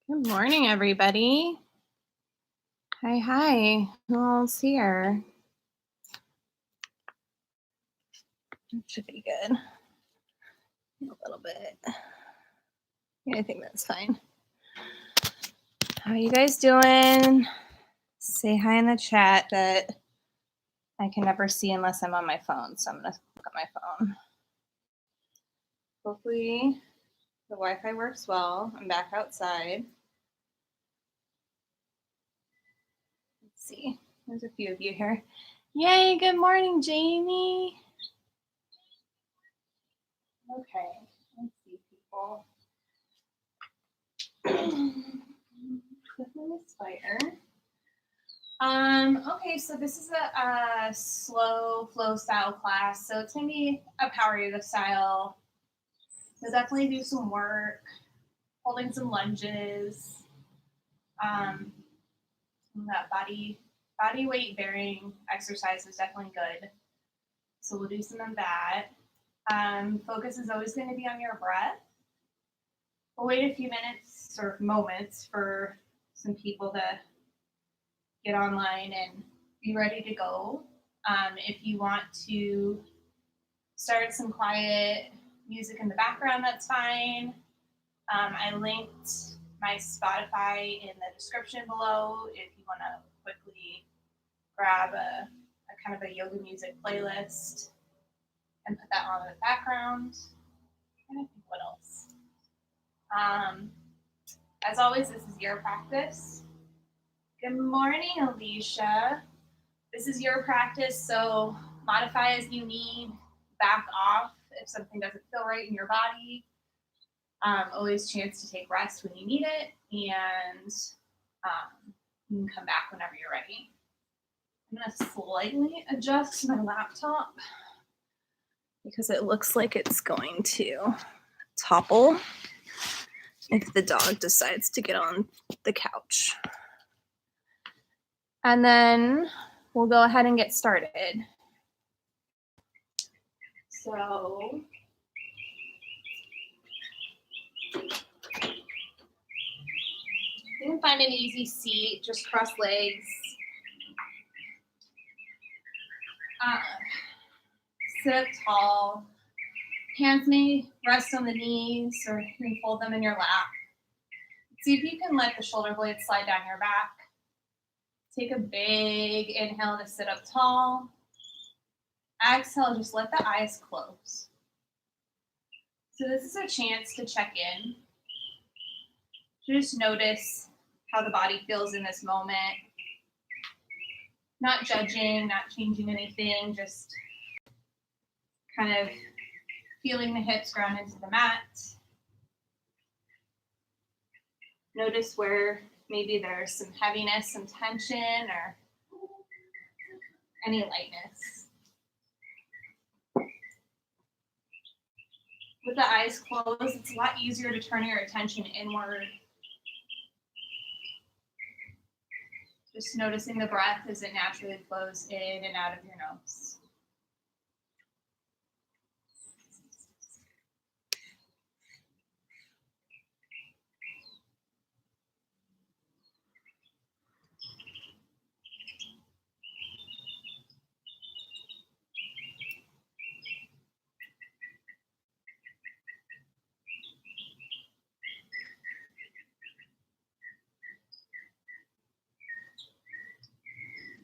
Good morning, everybody. Hi. Who all's here? That should be good. A little bit. Yeah, I think that's fine. How are you guys doing? Say hi in the chat that I can never see unless I'm on my phone. So I'm going to look at my phone. Hopefully the Wi-Fi works well. I'm back outside. Let's see. There's a few of you here. Yay, good morning, Jamie. Okay, let's see people. Clifton is fire. Okay, so this is a slow flow style class. So it's gonna be a power yoga style. You'll definitely do some work, holding some lunges. That body weight bearing exercise is definitely good. So we'll do some of that. Focus is always going to be on your breath. We'll wait a few minutes or moments for some people to get online and be ready to go. If you want to start some quiet music in the background, that's fine. I linked my Spotify in the description below if you want to quickly grab a kind of a yoga music playlist and put that on in the background. I'm trying to think what else. As always, this is your practice. Good morning, Alicia. This is your practice, so modify as you need, back off if something doesn't feel right in your body. Always chance to take rest when you need it, and you can come back whenever you're ready. I'm going to slightly adjust my laptop because it looks like it's going to topple if the dog decides to get on the couch. And then we'll go ahead and get started. So you can find an easy seat, just cross legs. Sit up tall. Hands may rest on the knees or you can fold them in your lap. See if you can let the shoulder blades slide down your back. Take a big inhale to sit up tall. Exhale, just let the eyes close. So this is a chance to check in. Just notice how the body feels in this moment. Not judging, not changing anything, just kind of feeling the hips ground into the mat. Notice where maybe there's some heaviness, some tension, or any lightness. With the eyes closed, it's a lot easier to turn your attention inward. Just noticing the breath as it naturally flows in and out of your nose.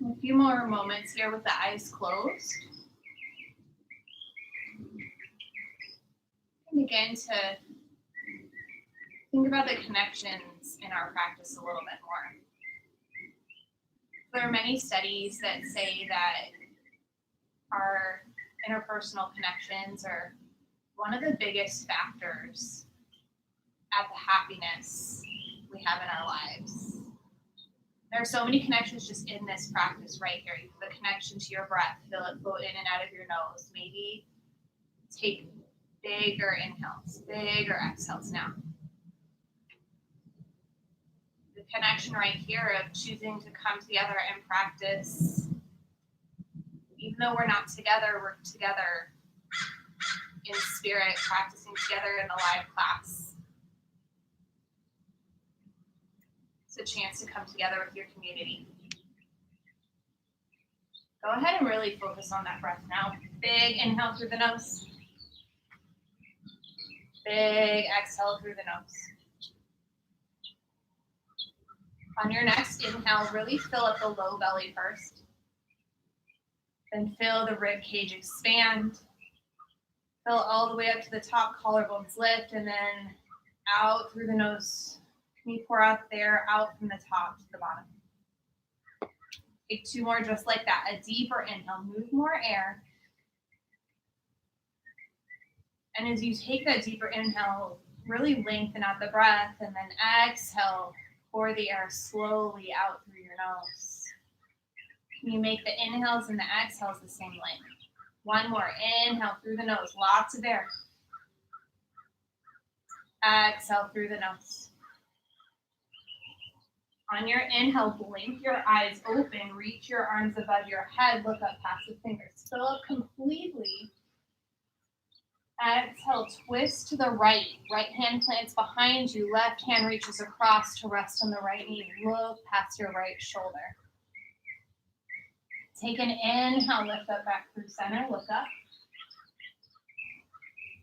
A few more moments here with the eyes closed. And begin to think about the connections in our practice a little bit more. There are many studies that say that our interpersonal connections are one of the biggest factors at the happiness we have in our lives. There are so many connections just in this practice right here. You have the connection to your breath, feel it flow in and out of your nose. Maybe take bigger inhales, bigger exhales now. The connection right here of choosing to come together and practice. Even though we're not together, we're together in spirit, practicing together in the live class. It's a chance to come together with your community. Go ahead and really focus on that breath now. Big inhale through the nose. Big exhale through the nose. On your next inhale, really fill up the low belly first. Then feel the rib cage expand. Fill all the way up to the top, collarbones lift, and then out through the nose. You pour out there, out from the top to the bottom. Take 2 more just like that. A deeper inhale, move more air. And as you take that deeper inhale, really lengthen out the breath, and then exhale, pour the air slowly out through your nose. You make the inhales and the exhales the same length. 1 more, inhale through the nose, lots of air. Exhale through the nose. On your inhale, blink your eyes open, reach your arms above your head, look up past the fingers. Fill up completely. Exhale, twist to the right. Right hand plants behind you, left hand reaches across to rest on the right knee. Look past your right shoulder. Take an inhale, lift up back through center, look up.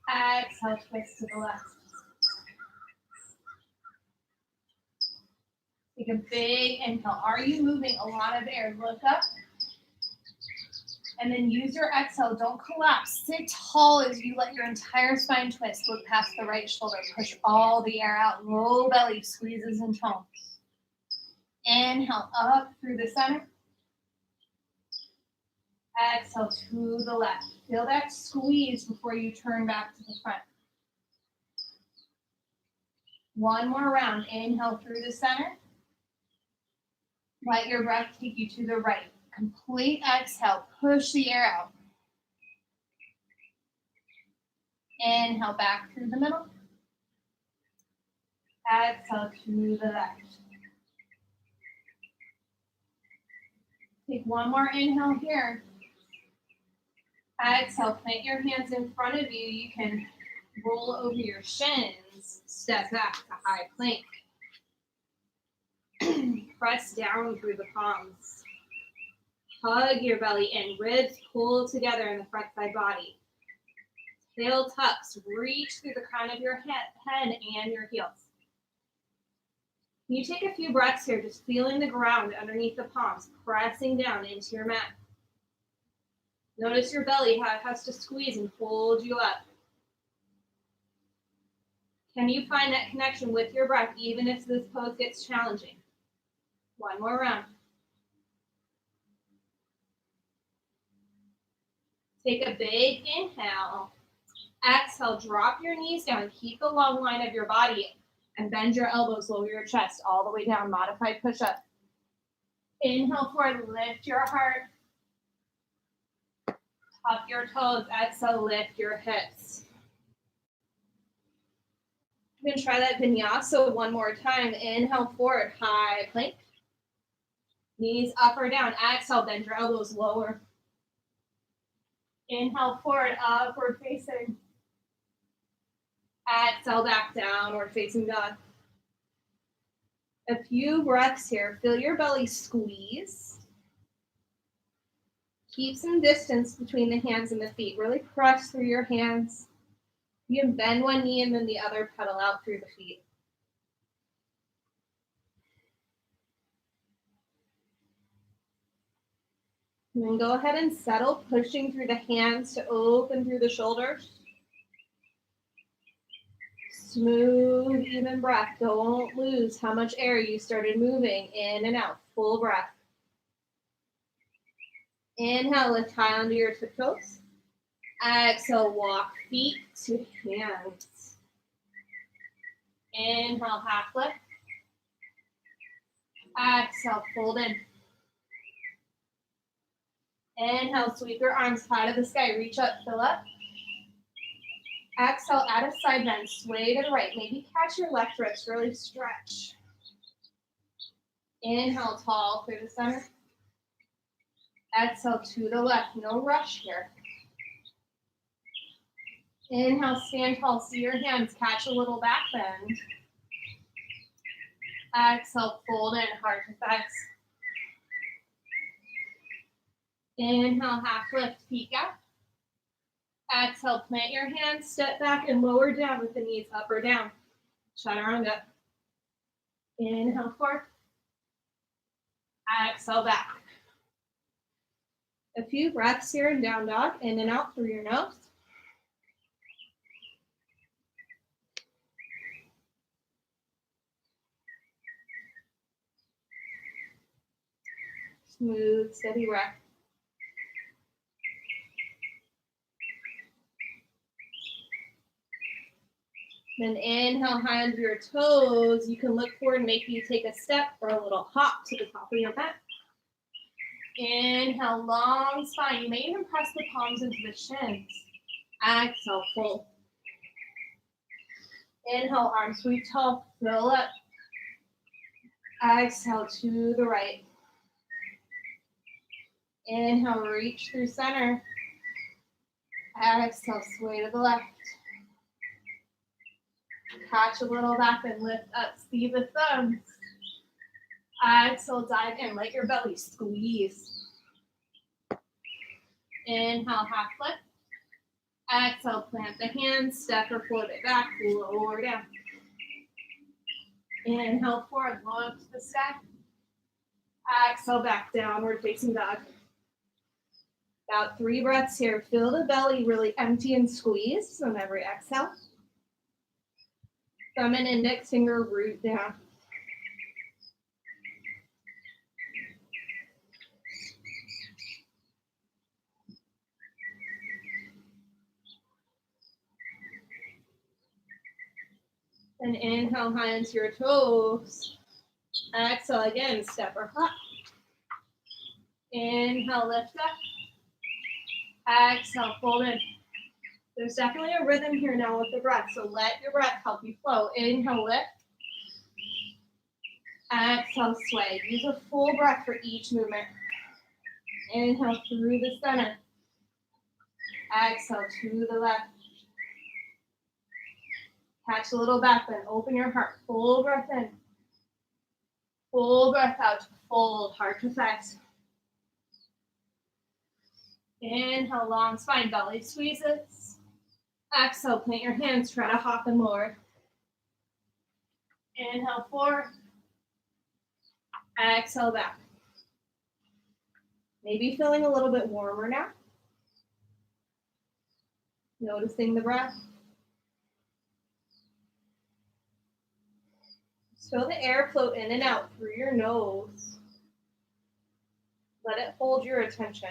Exhale, twist to the left. Take a big inhale. Are you moving a lot of air? Look up. And then use your exhale. Don't collapse. Sit tall as you let your entire spine twist. Look past the right shoulder. Push all the air out. Low belly squeezes and tones. Inhale up through the center. Exhale to the left. Feel that squeeze before you turn back to the front. 1 more round. Inhale through the center. Let your breath take you to the right. Complete exhale. Push the air out. Inhale back through the middle. Exhale to the left. Take 1 more inhale here. Exhale, plant your hands in front of you. You can roll over your shins. Step back to high plank. Press down through the palms. Hug your belly in. Ribs pull together in the front side body. Tail tucks. Reach through the crown of your head and your heels. You take a few breaths here, just feeling the ground underneath the palms, pressing down into your mat. Notice your belly, how it has to squeeze and hold you up. Can you find that connection with your breath, even if this pose gets challenging? 1 more round. Take a big inhale. Exhale, drop your knees down. Keep the long line of your body and bend your elbows, lower your chest all the way down. Modified push-up. Inhale forward, lift your heart. Tuck your toes. Exhale, lift your hips. You can try that vinyasa 1 more time. Inhale forward, high plank. Knees up or down. Exhale, bend your elbows lower. Inhale forward, upward facing. Exhale back, downward facing dog. A few breaths here. Feel your belly squeeze. Keep some distance between the hands and the feet. Really press through your hands. You can bend one knee and then the other, pedal out through the feet. And then go ahead and settle, pushing through the hands to open through the shoulders. Smooth, even breath. Don't lose how much air you started moving in and out. Full breath. Inhale, lift high onto your tiptoes. Exhale, walk feet to hands. Inhale, half lift. Exhale, fold in. Inhale, sweep your arms high to the sky. Reach up, fill up. Exhale, add a side bend. Sway to the right. Maybe catch your left wrist. Really stretch. Inhale, tall through the center. Exhale to the left. No rush here. Inhale, stand tall. See your hands. Catch a little back bend. Exhale, fold in, heart to thighs. Inhale, half lift, peek out. Exhale, plant your hands, step back and lower down with the knees up or down. Chaturanga. Inhale, forward. Exhale, back. A few breaths here in down dog, in and out through your nose. Smooth, steady breath. Then inhale, high under your toes. You can look forward and maybe you take a step or a little hop to the top of your mat. Inhale, long spine. You may even press the palms into the shins. Exhale, fold. Inhale, arms sweep tall, fill up. Exhale to the right. Inhale, reach through center. Exhale, sway to the left. Catch a little back and lift up, see the thumbs. Exhale, dive in, let your belly squeeze. Inhale, half lift. Exhale, plant the hands, step or float it back, lower down. Inhale, forward, look to the sky. Exhale, back, downward facing dog. About 3 breaths here. Feel the belly really empty and squeeze on every exhale. Thumb and index finger root down. And inhale, high into your toes. Exhale again, step or hop. Inhale, lift up. Exhale, fold in. There's definitely a rhythm here now with the breath, so let your breath help you flow. Inhale, lift. Exhale, sway. Use a full breath for each movement. Inhale through the center. Exhale to the left. Catch a little back bend. Open your heart. Full breath in. Full breath out. Fold, heart to thighs. Inhale, long spine, belly squeezes. Exhale, plant your hands, try to hop and lower. Inhale, forward. Exhale, back. Maybe feeling a little bit warmer now. Noticing the breath. Feel the air flow in and out through your nose. Let it hold your attention.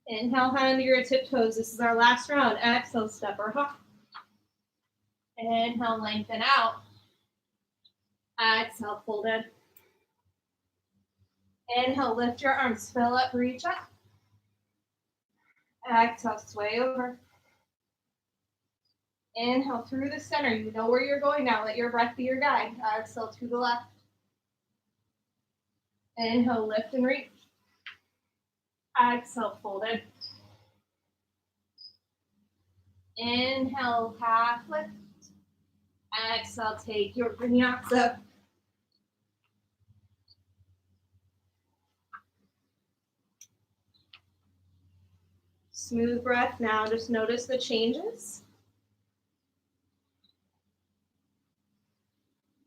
Inhale, high under your tiptoes. This is our last round. Exhale, step or hop. Inhale, lengthen out. Exhale, fold in. Inhale, lift your arms, fill up, reach up. Exhale, sway over. Inhale through the center. You know where you're going now. Let your breath be your guide. Exhale to the left. Inhale, lift and reach. Exhale, fold in. Inhale, half lift. Exhale, take your vinyasa. Smooth breath now. Just notice the changes.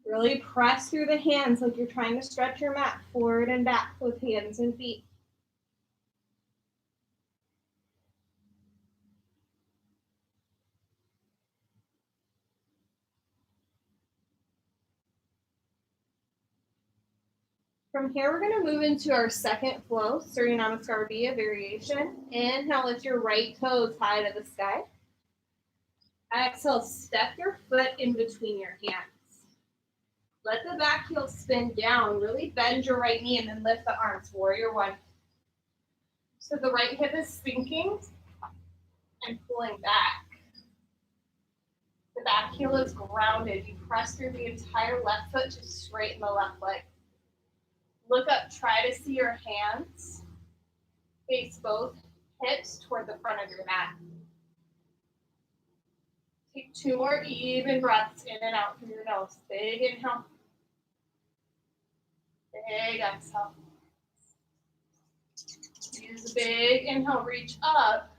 Really press through the hands like you're trying to stretch your mat forward and back with hands and feet. From here, we're going to move into our second flow, Surya Namaskar Via variation. Inhale, lift your right toes high to the sky. Exhale, step your foot in between your hands. Let the back heel spin down. Really bend your right knee and then lift the arms. Warrior one. So the right hip is sinking and pulling back. The back heel is grounded. You press through the entire left foot to straighten the left leg. Look up, try to see your hands face both hips toward the front of your mat. Take 2 more even breaths in and out through your nose. Big inhale. Big exhale. Use a big inhale, reach up.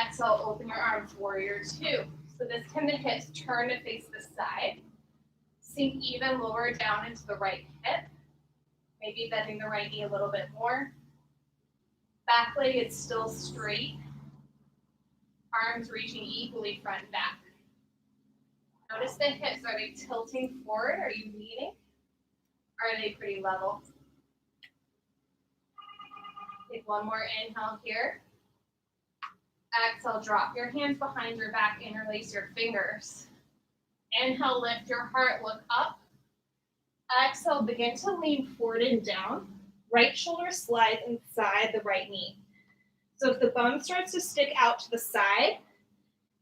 Exhale, open your arms, warrior 2. So this time the hips turn to face the side. Sink even lower down into the right hip. Maybe bending the right knee a little bit more. Back leg is still straight. Arms reaching equally front and back. Notice the hips. Are they tilting forward? Are you leaning? Are they pretty level? Take one more inhale here. Exhale, drop your hands behind your back, interlace your fingers. Inhale, lift your heart, look up. Exhale, begin to lean forward and down. Right shoulder slides inside the right knee. So if the bum starts to stick out to the side,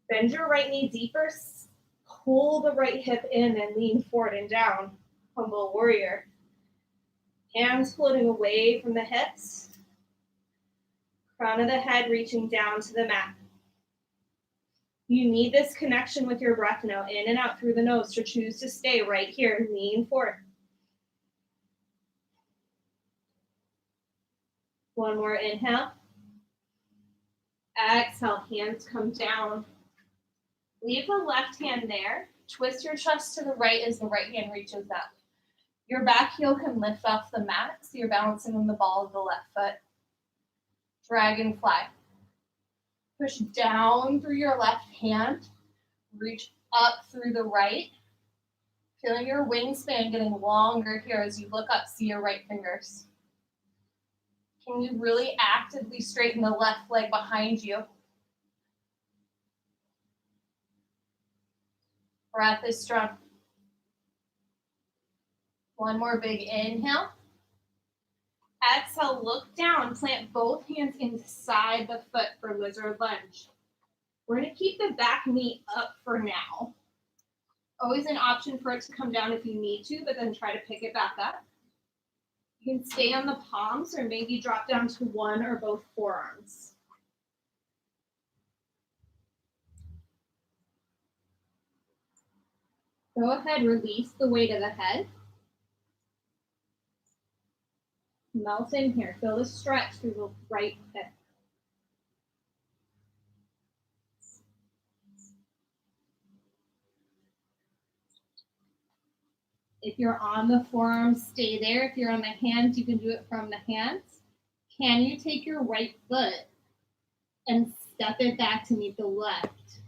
bend your right knee deeper, pull the right hip in and lean forward and down. Humble warrior. Hands floating away from the hips. Crown of the head reaching down to the mat. You need this connection with your breath now, in and out through the nose, to choose to stay right here. Lean forward. One more inhale. Exhale, hands come down. Leave the left hand there. Twist your chest to the right as the right hand reaches up. Your back heel can lift off the mat, so you're balancing on the ball of the left foot. Dragonfly. Push down through your left hand. Reach up through the right. Feeling your wingspan getting longer here as you look up, see your right fingers. Can you really actively straighten the left leg behind you? Breath is strong. One more big inhale. Exhale, look down, plant both hands inside the foot for lizard lunge. We're going to keep the back knee up for now. Always an option for it to come down if you need to, but then try to pick it back up. You can stay on the palms or maybe drop down to one or both forearms. Go ahead, release the weight of the head. Melt in here, feel the stretch through the right hip. If you're on the forearms, stay there. If you're on the hands, you can do it from the hands. Can you take your right foot and step it back to meet the left?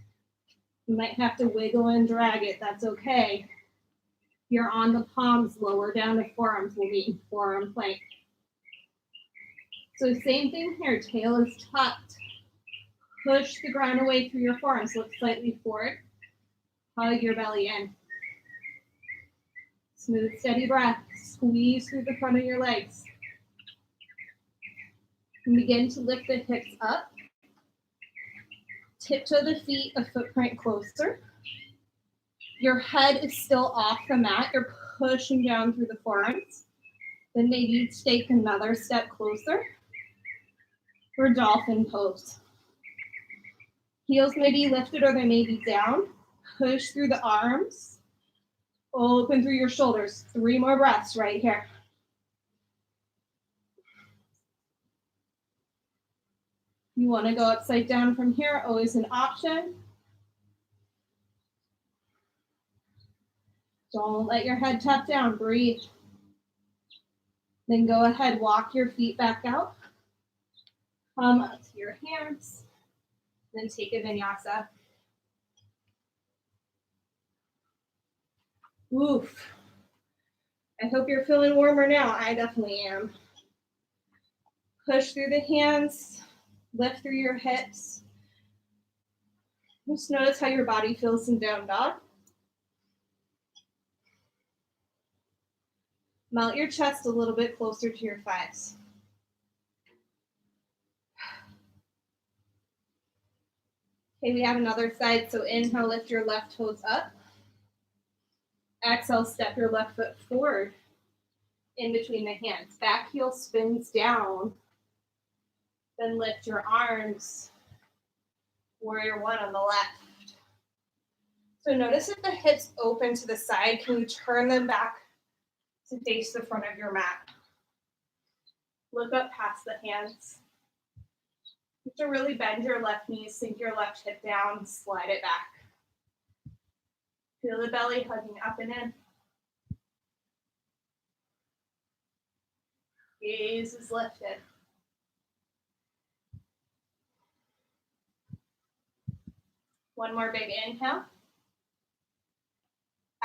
You might have to wiggle and drag it, that's okay. If you're on the palms, lower down the forearms will be forearm plank. So same thing here, tail is tucked. Push the ground away through your forearms, look slightly forward. Hug your belly in. Smooth, steady breath. Squeeze through the front of your legs. And begin to lift the hips up. Tiptoe the feet a footprint closer. Your head is still off the mat. You're pushing down through the forearms. Then maybe you'd take another step closer for dolphin pose. Heels may be lifted or they may be down. Push through the arms. Open through your shoulders. 3 more breaths right here. You want to go upside down from here, always an option. Don't let your head tap down, breathe. Then go ahead, walk your feet back out. Come up to your hands, then take a vinyasa. Oof. I hope you're feeling warmer now. I definitely am. Push through the hands, lift through your hips. Just notice how your body feels in down dog. Melt your chest a little bit closer to your thighs. Okay, we have another side. So inhale, lift your left toes up. Exhale, step your left foot forward in between the hands. Back heel spins down. Then lift your arms. Warrior 1 on the left. So notice if the hips open to the side, can you turn them back to face the front of your mat? Look up past the hands. You have to really bend your left knee, sink your left hip down, slide it back. Feel the belly hugging up and in. Gaze is lifted. One more big inhale.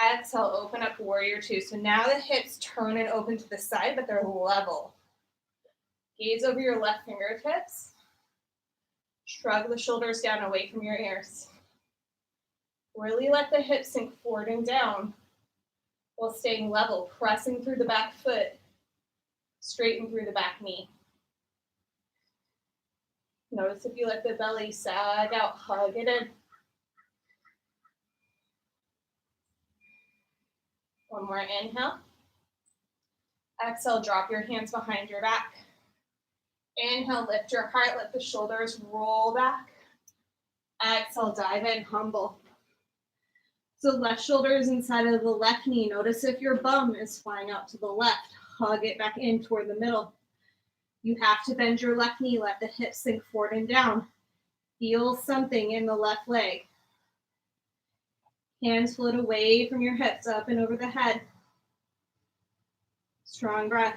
Exhale, open up warrior two. So now the hips turn and open to the side, but they're level. Gaze over your left fingertips. Shrug the shoulders down away from your ears. Really let the hips sink forward and down while staying level, pressing through the back foot, straighten through the back knee. Notice if you let the belly sag out, hug it in. One more inhale. Exhale, drop your hands behind your back. Inhale, lift your heart, let the shoulders roll back. Exhale, dive in, humble. So left shoulder is inside of the left knee. Notice if your bum is flying out to the left. Hug it back in toward the middle. You have to bend your left knee, let the hips sink forward and down. Feel something in the left leg. Hands float away from your hips, up and over the head. Strong breath.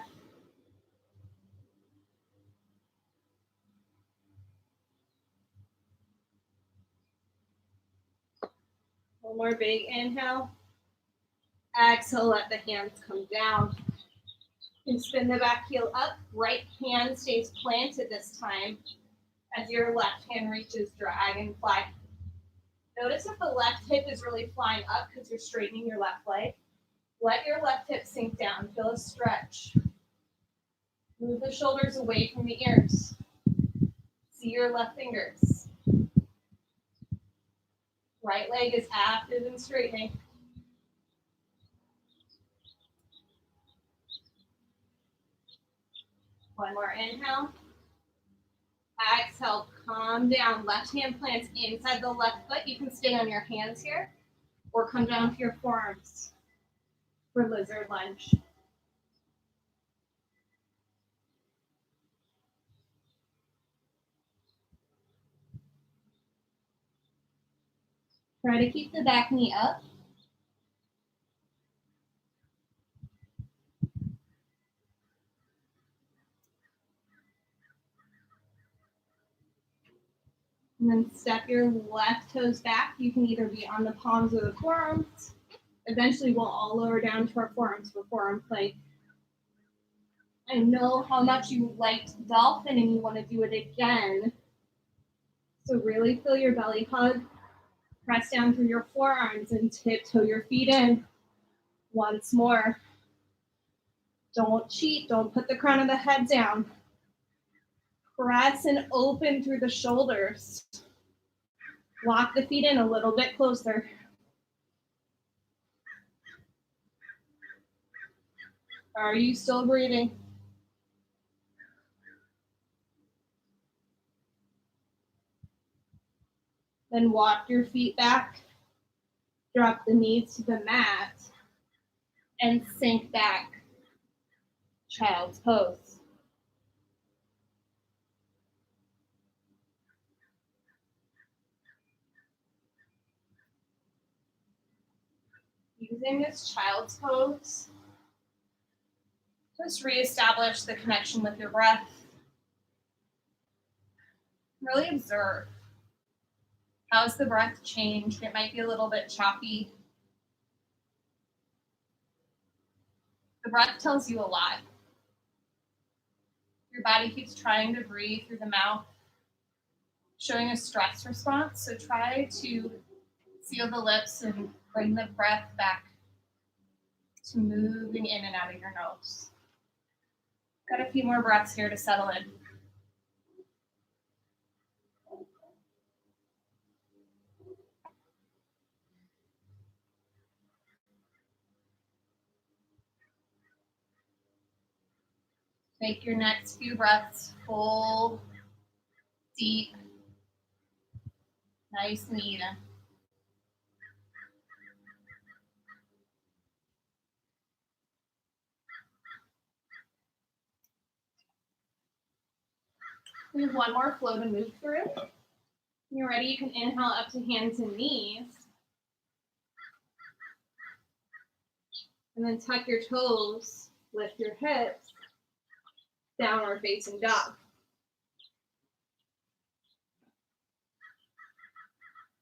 One more big inhale. Exhale, let the hands come down. And spin the back heel up. Right hand stays planted this time as your left hand reaches dragonfly. Notice if the left hip is really flying up because you're straightening your left leg. Let your left hip sink down. Feel a stretch. Move the shoulders away from the ears. See your left fingers. Right leg is active and straightening. One more inhale. Exhale, calm down. Left hand plants inside the left foot. You can stay on your hands here or come down to your forearms for lizard lunge. Try to keep the back knee up. And then step your left toes back. You can either be on the palms or the forearms. Eventually, we'll all lower down to our forearms for forearm plank. I know how much you liked dolphin and you want to do it again. So really feel your belly hug. Press down through your forearms and tiptoe your feet in. Once more. Don't cheat. Don't put the crown of the head down. Press and open through the shoulders. Walk the feet in a little bit closer. Are you still breathing? Then walk your feet back. Drop the knees to the mat. And sink back. Child's pose. Using this child's pose, just reestablish the connection with your breath. Really observe. How's the breath changed? It might be a little bit choppy. The breath tells you a lot. Your body keeps trying to breathe through the mouth, showing a stress response. So try to seal the lips and bring the breath back to moving in and out of your nose. Got a few more breaths here to settle in. Make your next few breaths full, deep, nice and even. We have one more flow to move through. When you're ready, you can inhale up to hands and knees. And then tuck your toes, lift your hips, downward facing dog.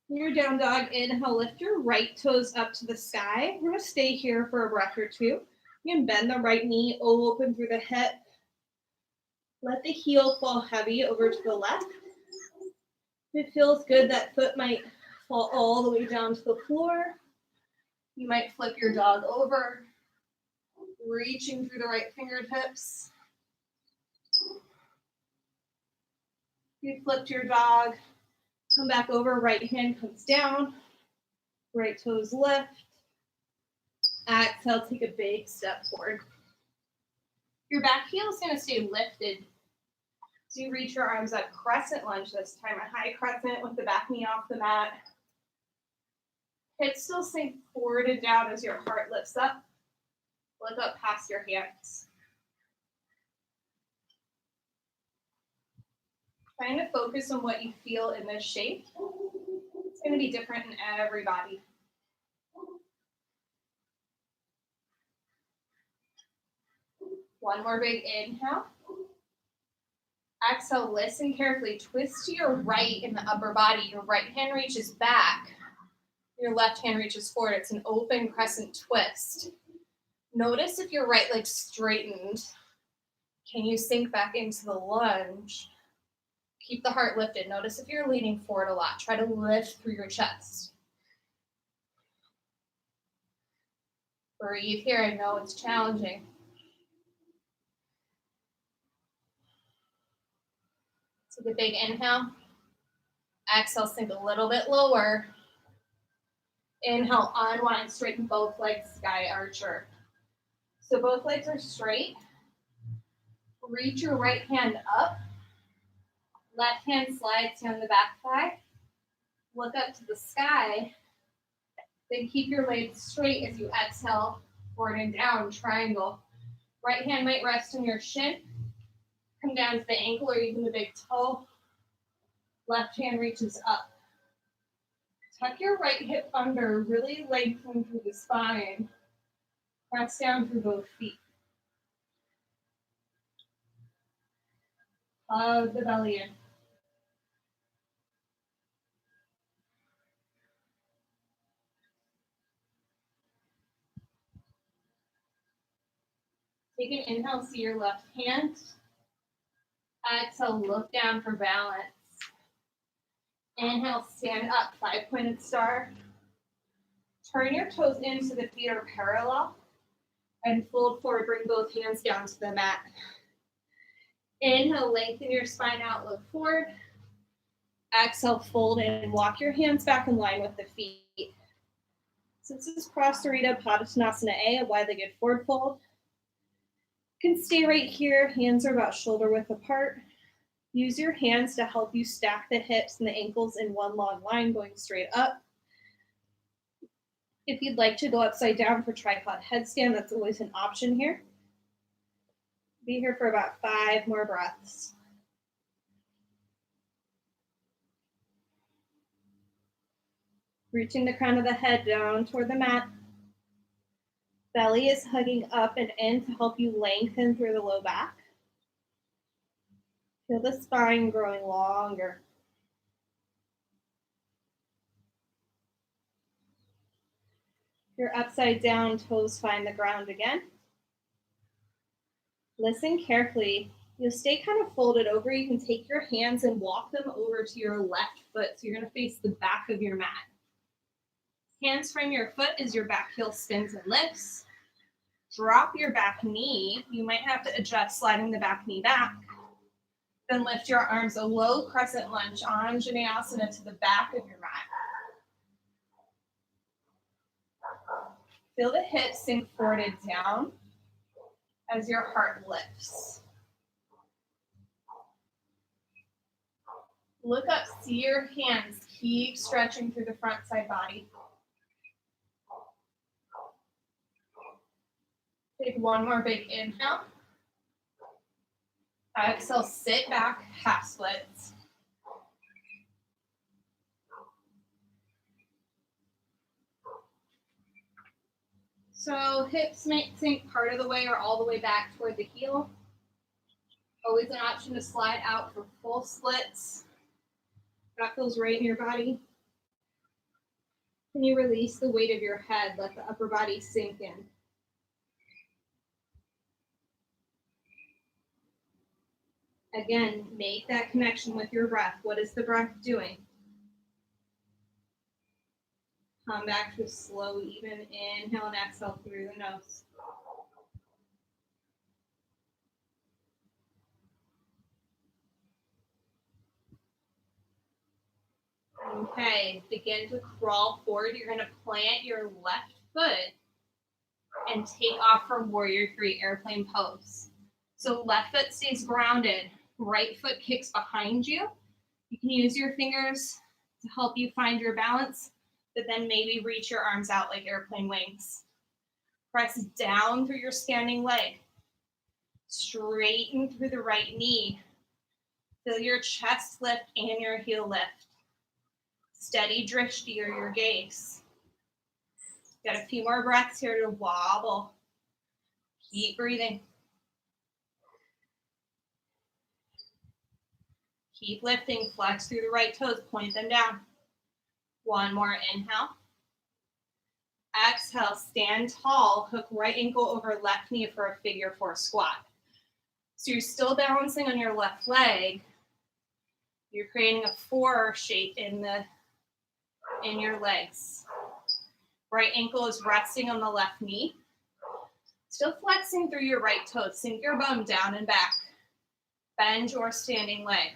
When you're down dog, inhale, lift your right toes up to the sky. We're gonna stay here for a breath or two. You can bend the right knee, open through the hip. Let the heel fall heavy over to the left. If it feels good, that foot might fall all the way down to the floor. You might flip your dog over, reaching through the right fingertips. You flipped your dog, come back over, right hand comes down, right toes lift. Exhale, take a big step forward. Your back heel is going to stay lifted. So you reach your arms up, crescent lunge this time, a high crescent with the back knee off the mat. Hips still sink forward and down as your heart lifts up. Look up past your hands. Trying to focus on what you feel in this shape. It's going to be different in every body. One more big inhale. Exhale, listen carefully. Twist to your right in the upper body. Your right hand reaches back. Your left hand reaches forward. It's an open crescent twist. Notice if your right leg's straightened. Can you sink back into the lunge? Keep the heart lifted. Notice if you're leaning forward a lot. Try to lift through your chest. Breathe here. I know it's challenging. Take a big inhale. Exhale, sink a little bit lower. Inhale, unwind, straighten both legs, sky archer. So both legs are straight. Reach your right hand up. Left hand slides down the back thigh. Look up to the sky. Then keep your legs straight as you exhale, forward and down, triangle. Right hand might rest on your shin. Come down to the ankle or even the big toe. Left hand reaches up. Tuck your right hip under, really lengthen through the spine. Press down through both feet. Hug the belly in. Take an inhale, see your left hand. Exhale, look down for balance. Inhale, stand up, five-pointed star. Turn your toes in so the feet are parallel. And fold forward, bring both hands down to the mat. Inhale, lengthen your spine out, look forward. Exhale, fold in, walk your hands back in line with the feet. So this is Prasarita Padottanasana A, a wide-legged forward fold. You can stay right here, hands are about shoulder width apart. Use your hands to help you stack the hips and the ankles in one long line going straight up. If you'd like to go upside down for tripod headstand, that's always an option here. Be here for about 5 more breaths. Reaching the crown of the head down toward the mat. Belly is hugging up and in to help you lengthen through the low back. Feel the spine growing longer. You're upside down, toes find the ground again. Listen carefully. You'll stay kind of folded over. You can take your hands and walk them over to your left foot. So you're going to face the back of your mat. Hands frame your foot as your back heel spins and lifts. Drop your back knee. You might have to adjust sliding the back knee back. Then lift your arms, a low crescent lunge, Anjaneyasana to the back of your mat. Feel the hips sink forward and down as your heart lifts. Look up, see your hands. Keep stretching through the front side body. Take one more big inhale. Exhale, sit back, half splits. So hips might sink part of the way or all the way back toward the heel. Always an option to slide out for full splits. That feels right in your body. Can you release the weight of your head? Let the upper body sink in. Again, make that connection with your breath. What is the breath doing? Come back to a slow, even inhale and exhale through the nose. Okay, begin to crawl forward. You're going to plant your left foot and take off for Warrior 3 airplane pose. So left foot stays grounded, right foot kicks behind you. You can use your fingers to help you find your balance, but then maybe reach your arms out like airplane wings. Press down through your standing leg. Straighten through the right knee. Feel your chest lift and your heel lift. Steady drishti or your gaze. Got a few more breaths here to wobble. Keep breathing. Keep lifting, flex through the right toes, point them down. One more inhale. Exhale, stand tall, hook right ankle over left knee for a figure 4 squat. So you're still balancing on your left leg. You're creating a 4 shape in your legs. Right ankle is resting on the left knee. Still flexing through your right toes. Sink your bum down and back. Bend your standing leg.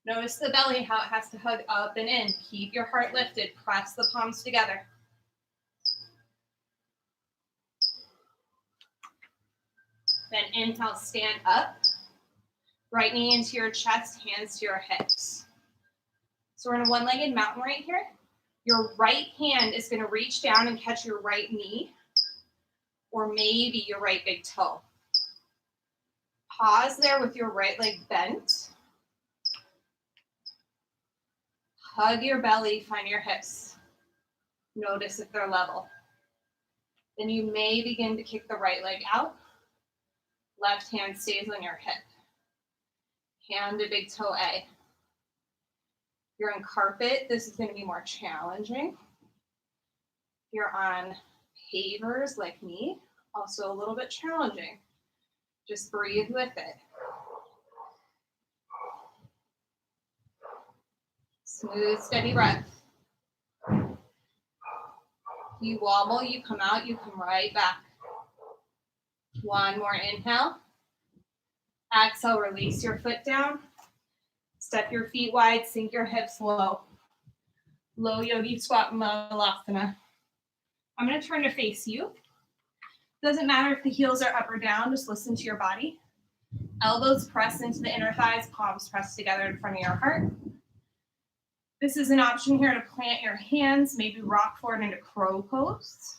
Notice the belly, how it has to hug up and in. Keep your heart lifted. Press the palms together. Then inhale, stand up. Right knee into your chest, hands to your hips. So we're in a one-legged mountain right here. Your right hand is going to reach down and catch your right knee, or maybe your right big toe. Pause there with your right leg bent. Hug your belly, find your hips. Notice if they're level. Then you may begin to kick the right leg out. Left hand stays on your hip. Hand to big toe A. If you're on carpet, this is going to be more challenging. If you're on pavers like me, also a little bit challenging. Just breathe with it. Smooth, steady breath. You wobble, you come out, you come right back. One more inhale. Exhale, release your foot down. Step your feet wide, sink your hips low. Low yogi squat malasana. I'm going to turn to face you. Doesn't matter if the heels are up or down, just listen to your body. Elbows press into the inner thighs, palms press together in front of your heart. This is an option here to plant your hands, maybe rock forward into crow pose.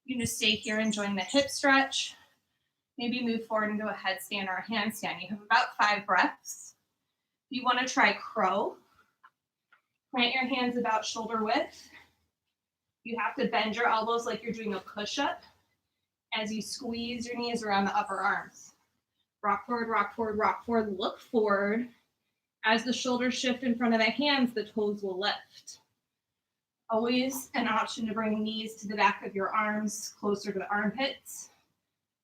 You can just stay here and join the hip stretch. Maybe move forward into a headstand or a handstand. You have about 5 breaths. If you want to try crow, plant your hands about shoulder width. You have to bend your elbows like you're doing a push-up as you squeeze your knees around the upper arms. Rock forward, rock forward, rock forward, look forward. As the shoulders shift in front of the hands, the toes will lift. Always an option to bring knees to the back of your arms, closer to the armpits.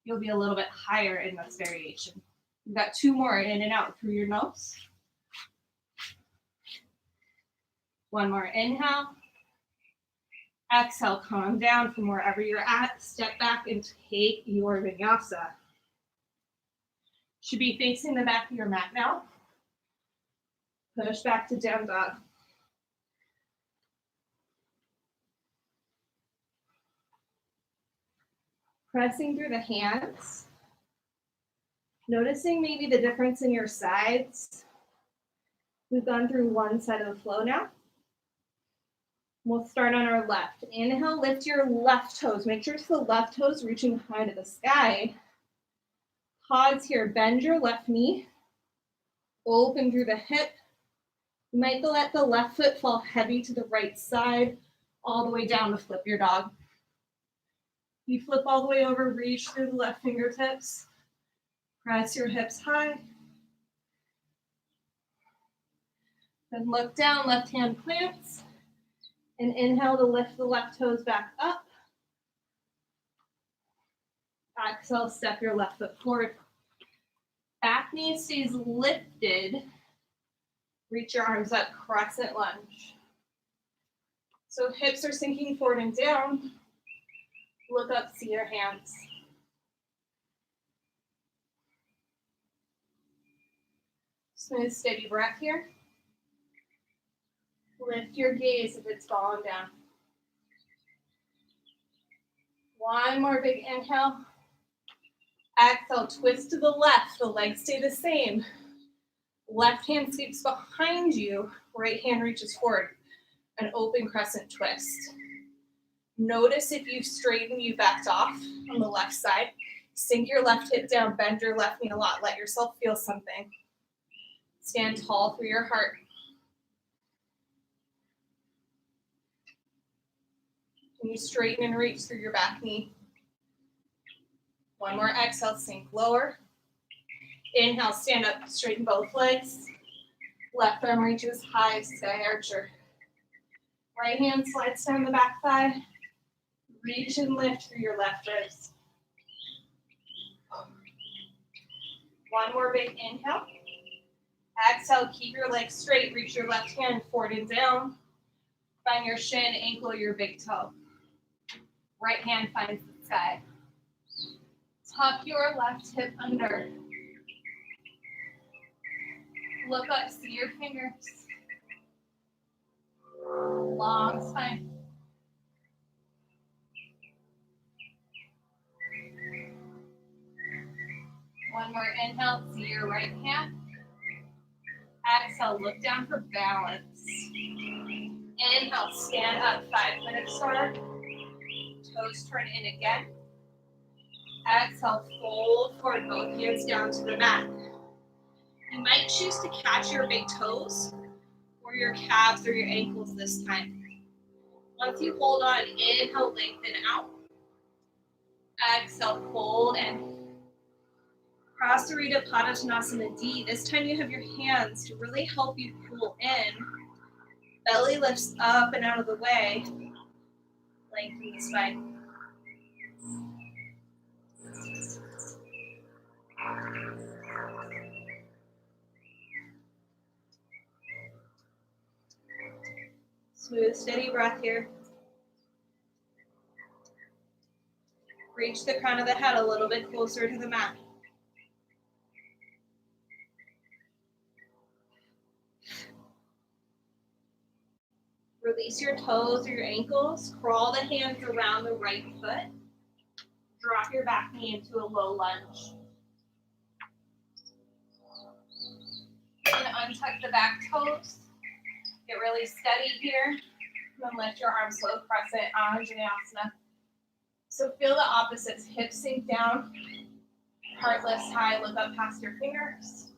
You'll be a little bit higher in this variation. We've got 2 more, in and out through your nose. One more inhale. Exhale, calm down from wherever you're at. Step back and take your vinyasa. Should be facing the back of your mat now. Push back to down dog. Pressing through the hands. Noticing maybe the difference in your sides. We've gone through one side of the flow now. We'll start on our left. Inhale, lift your left toes. Make sure it's the left toes reaching high to the sky. Pause here. Bend your left knee. Open through the hip. You might let the left foot fall heavy to the right side, all the way down to flip your dog. You flip all the way over, reach through the left fingertips. Press your hips high. Then look down, left hand plants. And inhale to lift the left toes back up. Exhale, step your left foot forward. Back knee stays lifted. Reach your arms up, crescent lunge. So hips are sinking forward and down. Look up, see your hands. Smooth, steady breath here. Lift your gaze if it's falling down. One more big inhale. Exhale, twist to the left. The legs stay the same. Left hand sweeps behind you. Right hand reaches forward. An open crescent twist. Notice if you've straightened, you backed off on the left side. Sink your left hip down, bend your left knee a lot. Let yourself feel something. Stand tall through your heart. Can you straighten and reach through your back knee? One more exhale, sink lower. Inhale, stand up, straighten both legs. Left arm reaches high, sky archer. Right hand slides down the back thigh. Reach and lift through your left ribs. One more big inhale. Exhale, keep your legs straight. Reach your left hand forward and down. Find your shin, ankle, your big toe. Right hand finds the sky. Tuck your left hip under. Look up, see your fingers. Long spine. One more inhale, see your right hand. Exhale, look down for balance. Inhale, stand up, 5-minute star. Toes turn in again. Exhale, fold forward, both hands down to the mat. You might choose to catch your big toes or your calves or your ankles this time. Once you hold on, inhale, lengthen out. Exhale, fold in. Prasarita Padottanasana D. This time you have your hands to really help you pull in. Belly lifts up and out of the way. Lengthen the spine. Smooth, steady breath here. Reach the crown of the head a little bit closer to the mat. Release your toes or your ankles. Crawl the hands around the right foot. Drop your back knee into a low lunge. You're going to untuck the back toes. Get really steady here. Then lift your arms, low crescent, Anjaneyasana. So feel the opposites. Hips sink down. Heart lifts high. Look up past your fingers.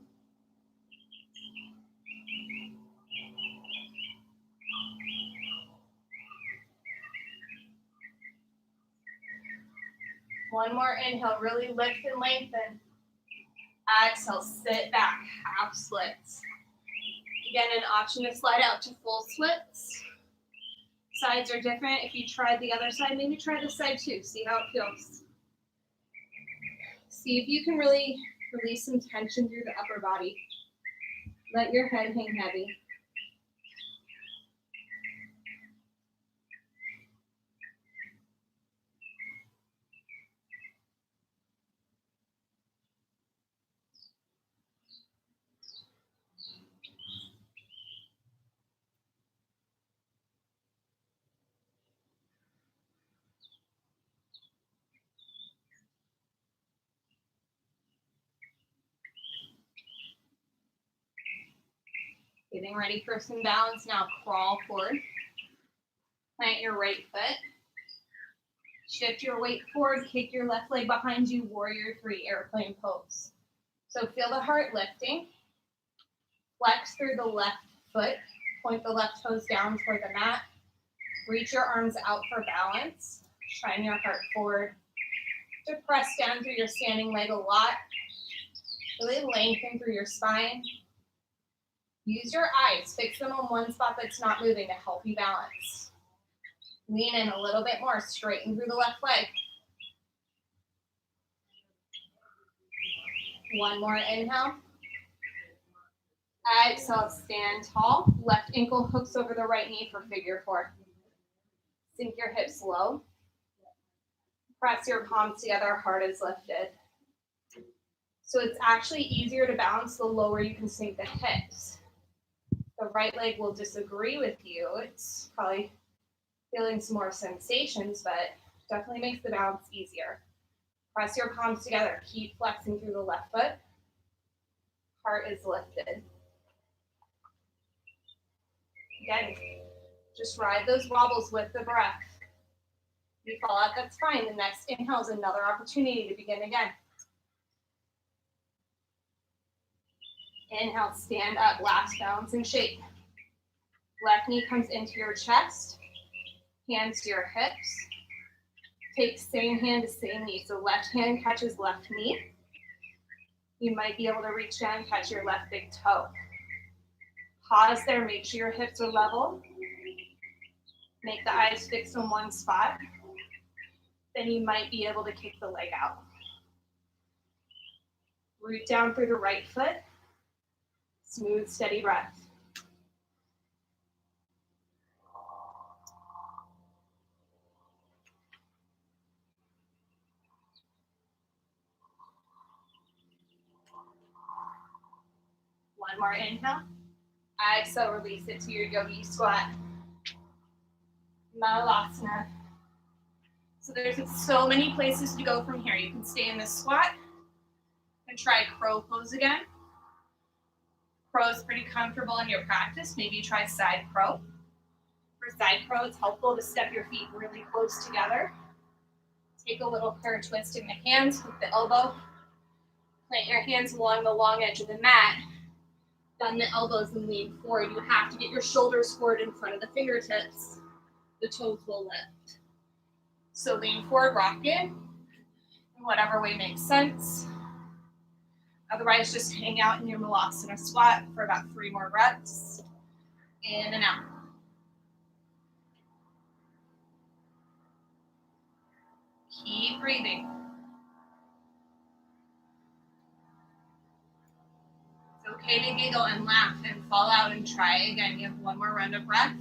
One more inhale, really lift and lengthen. Exhale, sit back, half splits. Again, an option to slide out to full splits. Sides are different. If you tried the other side, maybe try this side too. See how it feels. See if you can really release some tension through the upper body. Let your head hang heavy. Getting ready for some balance now. Crawl forward. Plant your right foot. Shift your weight forward, kick your left leg behind you, warrior three, airplane pose. So feel the heart lifting. Flex through the left foot, point the left toes down toward the mat. Reach your arms out for balance. Shine your heart forward. To press down through your standing leg a lot. Really lengthen through your spine. Use your eyes, fix them on one spot that's not moving to help you balance. Lean in a little bit more, straighten through the left leg. One more inhale. Exhale, stand tall. Left ankle hooks over the right knee for figure four. Sink your hips low. Press your palms together, heart is lifted. So it's actually easier to balance the lower you can sink the hips. The right leg will disagree with you. It's probably feeling some more sensations, but definitely makes the balance easier. Press your palms together. Keep flexing through the left foot. Heart is lifted. Again, just ride those wobbles with the breath. If you fall out, that's fine. The next inhale is another opportunity to begin again. Inhale, stand up, last balance and shape. Left knee comes into your chest, hands to your hips. Take same hand to same knee. So left hand catches left knee. You might be able to reach down and catch your left big toe. Pause there, make sure your hips are level. Make the eyes fixed on one spot. Then you might be able to kick the leg out. Root down through the right foot. Smooth, steady breath. One more inhale. Exhale, release it to your yogi squat. Malasana. So there's so many places to go from here. You can stay in this squat and try crow pose again. Crow is pretty comfortable in your practice. Maybe try side crow. For side crow, it's helpful to step your feet really close together. Take a little prayer twist in the hands with the elbow. Plant your hands along the long edge of the mat. Bend the elbows and lean forward. You have to get your shoulders forward in front of the fingertips. The toes will lift. So lean forward, rock it in whatever way makes sense. Otherwise, just hang out in your Malasana squat for about 3 more reps. In and out. Keep breathing. It's okay to giggle and laugh and fall out and try again. You have 1 more round of breath.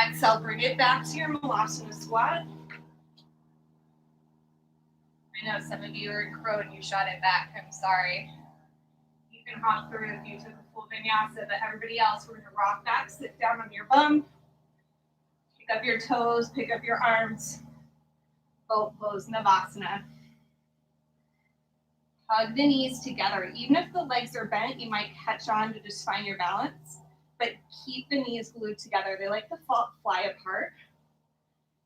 Exhale, bring it back to your Malasana squat. I know some of you are in crow and you shot it back. I'm sorry. You can hop through if you took a full vinyasa, but everybody else, we're gonna rock back, sit down on your bum, pick up your toes, pick up your arms, both pose Navasana. Hug the knees together. Even if the legs are bent, you might catch on to just find your balance. But keep the knees glued together. They like to fly apart.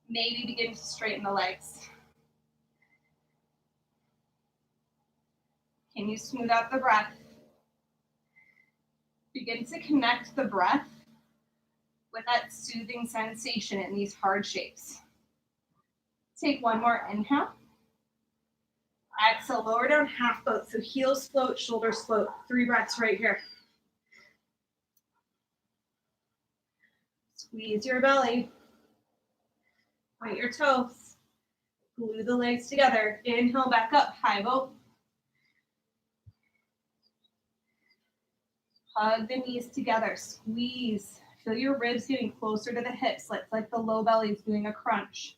Maybe begin to straighten the legs. Can you smooth out the breath? Begin to connect the breath with that soothing sensation in these hard shapes. Take 1 more inhale. Exhale, lower down half boat. So heels float, shoulders float. 3 breaths right here. Squeeze your belly. Point your toes. Glue the legs together. Inhale back up, high boat. Hug the knees together. Squeeze. Feel your ribs getting closer to the hips. It's like the low belly is doing a crunch.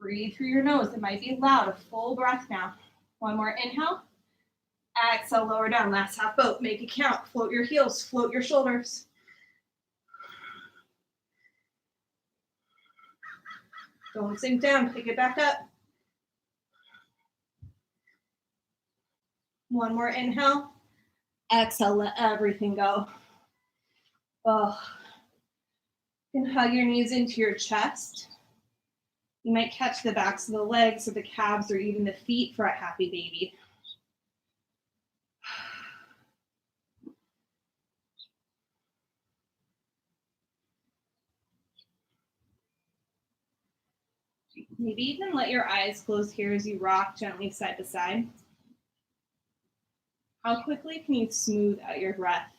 Breathe through your nose. It might be loud. A full breath now. 1 more inhale. Exhale, lower down. Last half boat. Make it count. Float your heels. Float your shoulders. Don't sink down. Pick it back up. 1 more inhale. Exhale, let everything go. Oh. You can hug your knees into your chest. You might catch the backs of the legs or the calves or even the feet for a happy baby. Maybe even let your eyes close here as you rock gently side to side. How quickly can you smooth out your breath?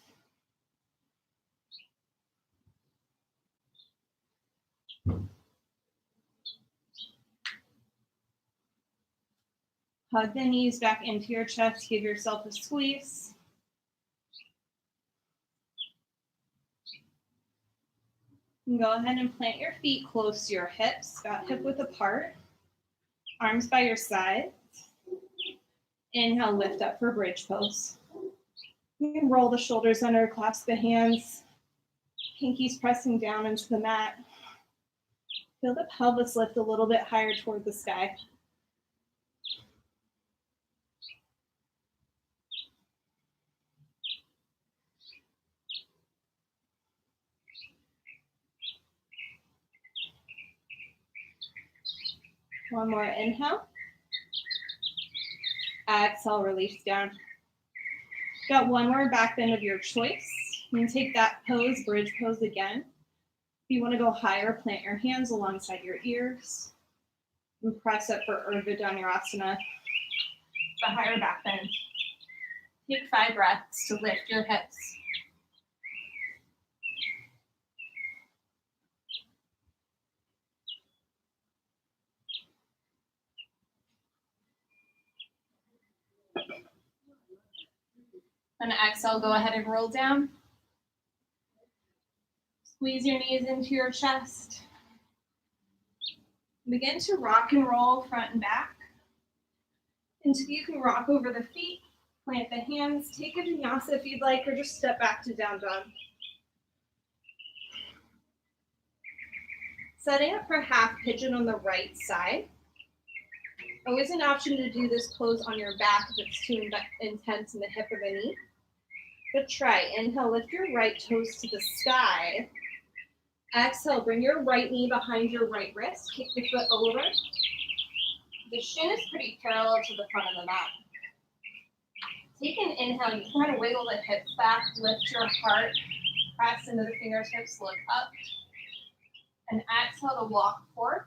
Hug the knees back into your chest. Give yourself a squeeze. And go ahead and plant your feet close to your hips, about hip width apart. Arms by your sides. Inhale, lift up for bridge pose. You can roll the shoulders under, clasp the hands. Pinkies pressing down into the mat. Feel the pelvis lift a little bit higher toward the sky. One more inhale. Exhale, release down. Got one more back bend of your choice. You can take that pose, bridge pose again. If you want to go higher, plant your hands alongside your ears. And press up for Urdhva Dhanurasana, the higher back bend. Take 5 breaths to lift your hips. And exhale, go ahead and roll down. Squeeze your knees into your chest. Begin to rock and roll front and back. Until you can rock over the feet, plant the hands, take a vinyasa if you'd like, or just step back to down dog. Setting up for half pigeon on the right side. Always an option to do this pose on your back if it's too intense in the hip or the knee. But try. Inhale, lift your right toes to the sky. Exhale, bring your right knee behind your right wrist. Kick the foot over. The shin is pretty parallel to the front of the mat. Take an inhale. You can kind of wiggle the hips back, lift your heart, press into the fingertips, look up. And exhale to walk forward.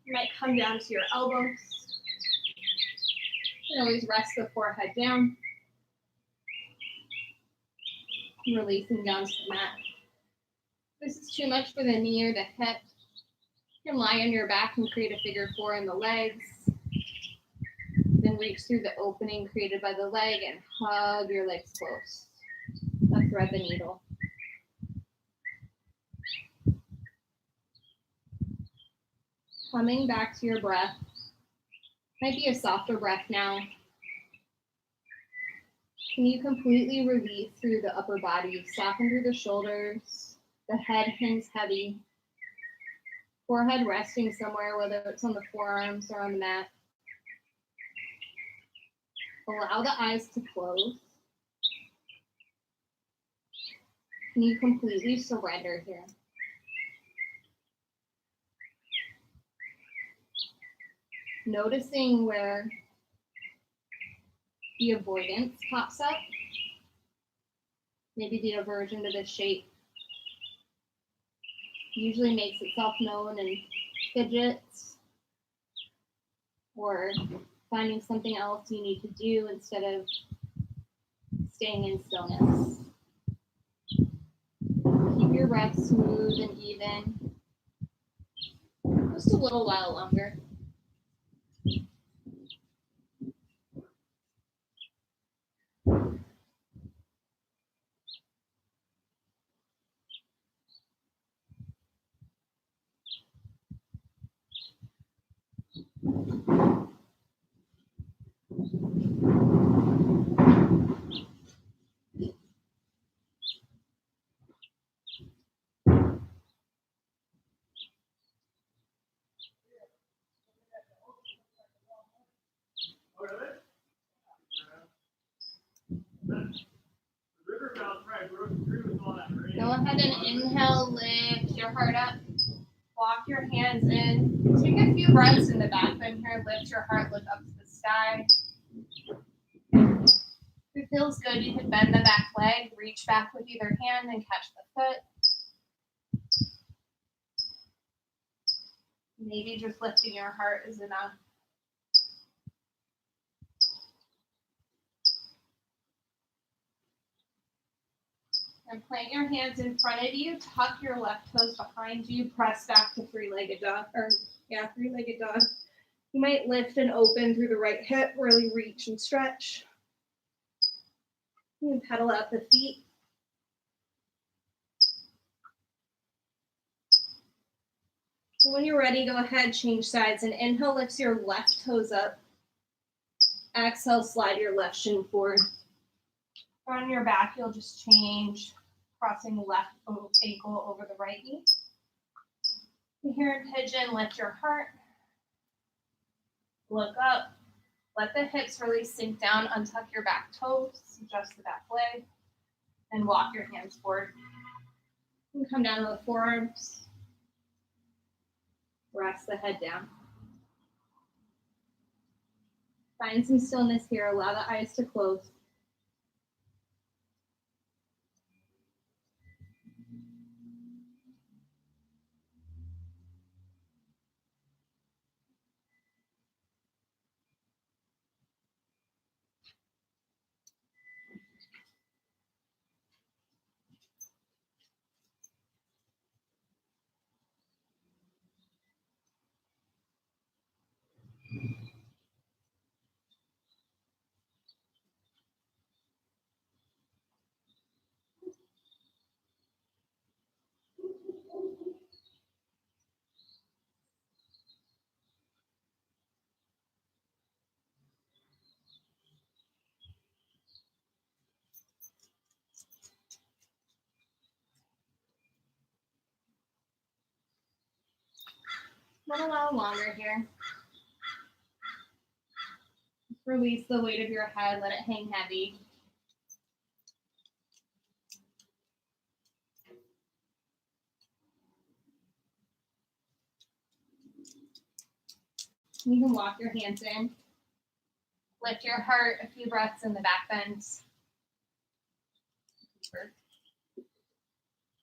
You might come down to your elbows. You can always rest the forehead down. Releasing down to the mat. If this is too much for the knee or the hip, you can lie on your back and create a figure 4 in the legs. Then reach through the opening created by the leg and hug your legs close. Now thread the needle. Coming back to your breath. Might be a softer breath now. Can you completely release through the upper body? Soften through the shoulders. The head hangs heavy. Forehead resting somewhere, whether it's on the forearms or on the mat. Allow the eyes to close. Can you completely surrender here? Noticing where the avoidance pops up. Maybe the aversion to the shape usually makes itself known in fidgets or finding something else you need to do instead of staying in stillness. Keep your breath smooth and even. Just a little while longer. Go ahead and inhale, lift your heart up. Walk your hands in. Take a few breaths in the back bend here. Lift your heart, look up to the sky. If it feels good, you can bend the back leg, reach back with either hand and catch the foot. Maybe just lifting your heart is enough. And plant your hands in front of you, tuck your left toes behind you, press back to three-legged dog, three-legged dog. You might lift and open through the right hip, really reach and stretch. You can pedal out the feet. So when you're ready, go ahead, change sides, and inhale lifts your left toes up. Exhale, slide your left shin forward. On your back, you'll just change, crossing the left ankle over the right knee. Here in pigeon, lift your heart. Look up. Let the hips really sink down. Untuck your back toes. Adjust the back leg. And walk your hands forward. And come down to the forearms. Rest the head down. Find some stillness here. Allow the eyes to close. Not a lot longer here. Release the weight of your head. Let it hang heavy. You can walk your hands in. Lift your heart, a few breaths in the back bends.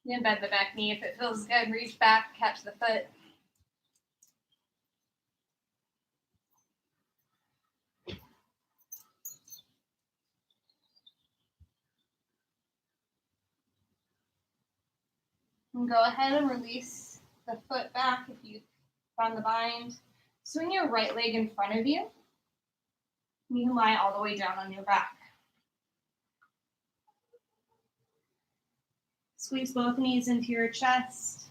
You can bend the back knee if it feels good. Reach back, catch the foot. And go ahead and release the foot back if you found the bind. Swing your right leg in front of you. You can lie all the way down on your back. Squeeze both knees into your chest.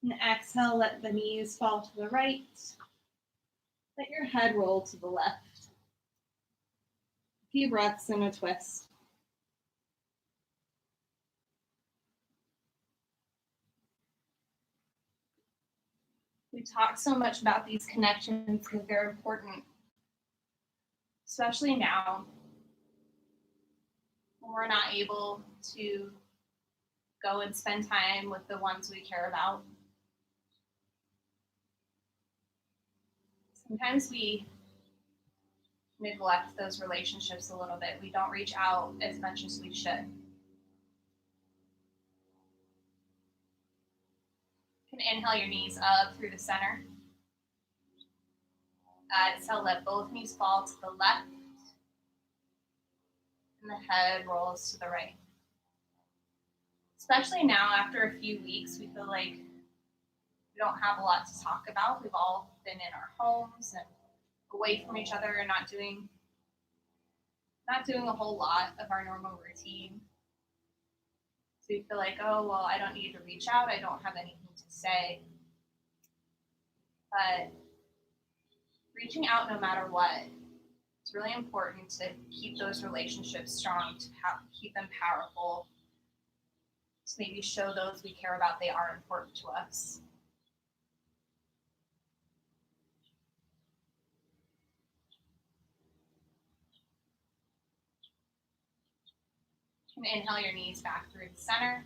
And exhale, let the knees fall to the right. Let your head roll to the left. A few breaths and a twist. We talk so much about these connections because they're important, especially now when we're not able to go and spend time with the ones we care about. Sometimes we neglect those relationships a little bit. We don't reach out as much as we should. You can inhale your knees up through the center. Exhale, let both knees fall to the left. And the head rolls to the right. Especially now, after a few weeks, we feel like we don't have a lot to talk about. We've all been in our homes and away from each other and not doing a whole lot of our normal routine. So we feel like, oh, well, I don't need to reach out. I don't have anything to say. But reaching out no matter what, it's really important to keep those relationships strong, to keep them powerful, to maybe show those we care about they are important to us. And inhale your knees back through the center.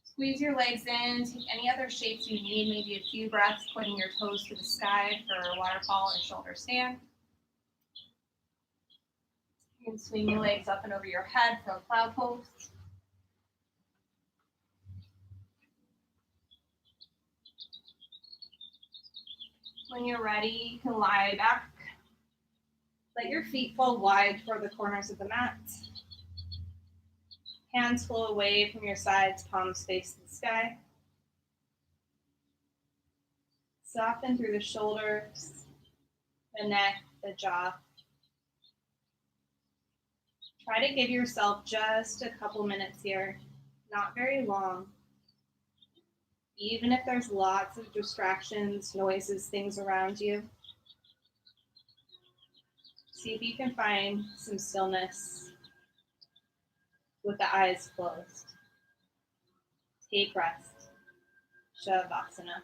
Squeeze your legs in. Take any other shapes you need. Maybe a few breaths, pointing your toes to the sky for a waterfall or shoulder stand. You can swing your legs up and over your head for a cloud pose. When you're ready, you can lie back. Let your feet fall wide toward the corners of the mat. Hands flow away from your sides, palms face the sky. Soften through the shoulders, the neck, the jaw. Try to give yourself just a couple minutes here, not very long. Even if there's lots of distractions, noises, things around you. See if you can find some stillness with the eyes closed. Take rest. Shavasana.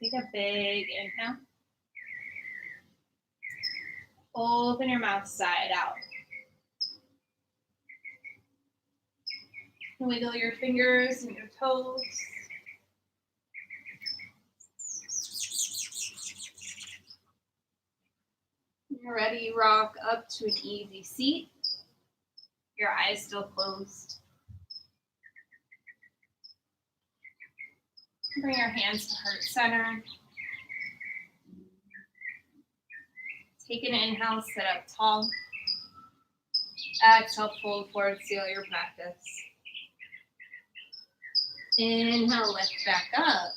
Take a big inhale. Open your mouth side out. Wiggle your fingers and your toes. When you're ready, rock up to an easy seat. Your eyes still closed. Bring your hands to heart center. Take an inhale, sit up tall. Exhale, fold forward, seal your practice. Inhale, lift back up.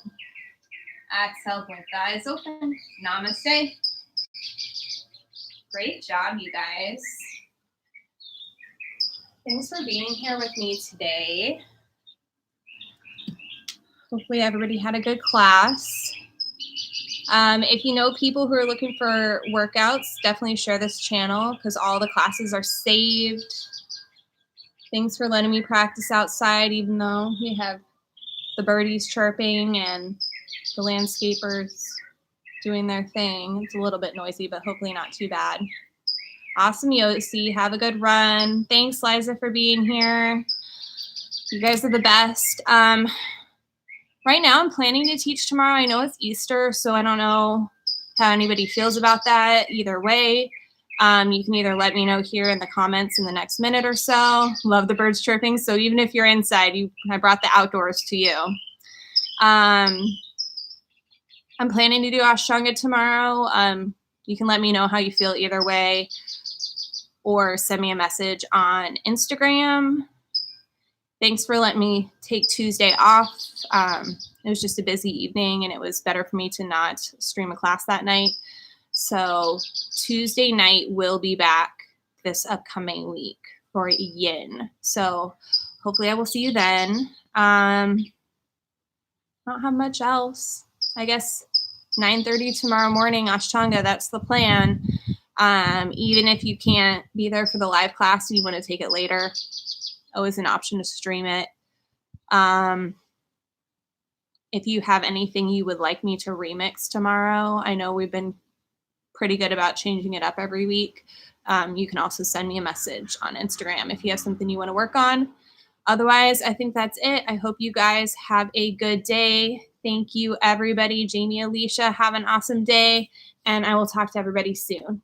Exhale, blink the eyes open. Namaste. Great job, you guys. Thanks for being here with me today. Hopefully everybody had a good class. If you know people who are looking for workouts, definitely share this channel because all the classes are saved. Thanks for letting me practice outside, even though we have the birdies chirping and the landscapers doing their thing. It's a little bit noisy, but hopefully not too bad. Awesome, Yossi. Have a good run. Thanks, Liza, for being here. You guys are the best. Right now, I'm planning to teach tomorrow. I know it's Easter, so I don't know how anybody feels about that. Either way, you can either let me know here in the comments in the next minute or so. Love the birds chirping. So even if you're inside, I brought the outdoors to you. I'm planning to do Ashtanga tomorrow. You can let me know how you feel either way, or send me a message on Instagram. Thanks for letting me take Tuesday off. It was just a busy evening and it was better for me to not stream a class that night. So Tuesday night will be back this upcoming week. for yin. So hopefully I will see you then. Don't have much else. I guess 9:30 tomorrow morning, Ashtanga, that's the plan. Even if you can't be there for the live class and you want to take it later, always an option to stream it. If you have anything you would like me to remix tomorrow, I know we've been pretty good about changing it up every week. You can also send me a message on Instagram if you have something you want to work on. Otherwise, I think that's it. I hope you guys have a good day. Thank you, everybody. Jamie, Alicia, have an awesome day, and I will talk to everybody soon.